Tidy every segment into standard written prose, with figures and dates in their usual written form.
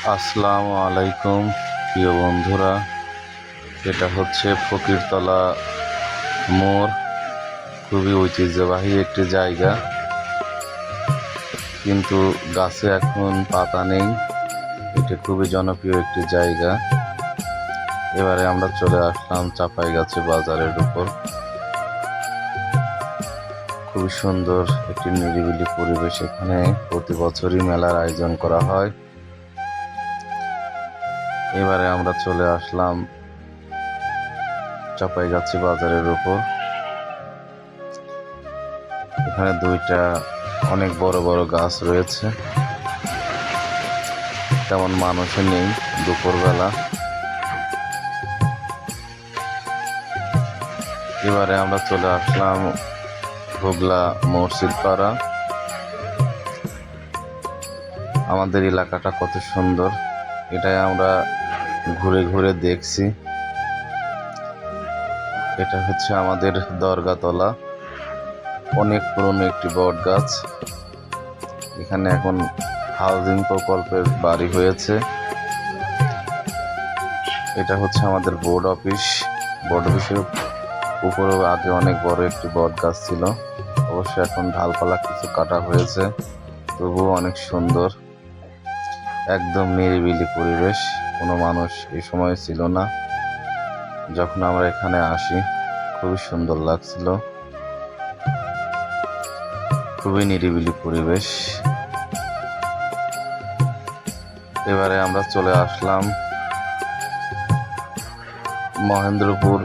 আসসালামু আলাইকুম প্রিয় বন্ধুরা। এটা হচ্ছে ফকিরতলা মোড়। খুবই ঐতিহ্যবাহী একটি জায়গা, কিন্তু গাছে এখন পাতা নেই। এটা খুবই জনপ্রিয় একটি জায়গা। এবারে আমরা চলে আসলাম চাঁপাইগাছি বাজারের উপর। খুবই সুন্দর একটি নিরিবিলি পরিবেশ। এখানে প্রতি বছরই মেলার আয়োজন করা হয়। এবারে আমরা চলে আসলাম চাঁপাইগাছি বাজারের উপর। এখানে দুইটা অনেক বড় বড় গাছ রয়েছে, তেমন মানুষও নেই দুপুরবেলা। এবারে আমরা চলে আসলাম হুগলা মসজিদ পাড়া। আমাদের এলাকাটা কত সুন্দর, এটাই আমরা ঘুরে ঘুরে দেখছি। এটা হচ্ছে আমাদের দরগাতলা, অনেক পুরনো একটি বট গাছ। এখানে এখন হাউজিং প্রকল্পের বাড়ি হয়েছে। এটা হচ্ছে আমাদের বোর্ড অফিস। বোর্ড অফিসের উপরেও আগে অনেক বড় একটি বট গাছ ছিল, অবশ্য এখন ঢালপালা কিছু কাটা হয়েছে, তবুও অনেক সুন্দর। একদম নিরিবিলি পরিবেশ, কোনো মানুষ এই সময় ছিল না যখন আমরা এখানে আসি। খুবই সুন্দর লাগছিল, খুবই নিরিবিলি পরিবেশ। এবারে আমরা চলে আসলাম মহেন্দ্রপুর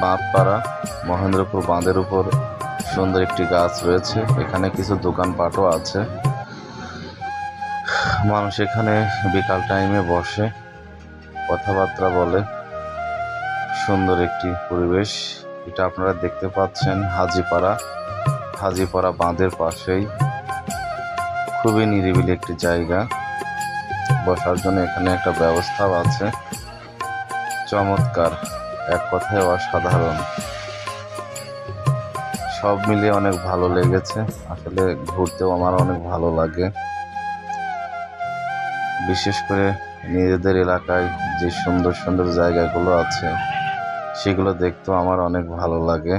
বাঁধপাড়া। মহেন্দ্রপুর বাঁধের উপর সুন্দর একটি গাছ রয়েছে, এখানে কিছু দোকানপাটও আছে। মানুষ এখানে বিকাল টাইমে বসে, কথাবার্তা বলে। সুন্দর একটি পরিবেশ। এটা আপনারা দেখতে পাচ্ছেন হাজিপাড়া বাঁধের পাশেই। খুবই নিরিবিলি একটি জায়গা, বসার জন্য এখানে একটা ব্যবস্থাও আছে। চমৎকার, এক কথায় অসাধারণ। সব মিলিয়ে অনেক ভালো লেগেছে। আসলে ঘুরতেও আমার অনেক ভালো লাগে, বিশেষ করে নিজেদের এলাকায় যে সুন্দর সুন্দর জায়গাগুলো আছে সেগুলো দেখতেও আমার অনেক ভালো লাগে।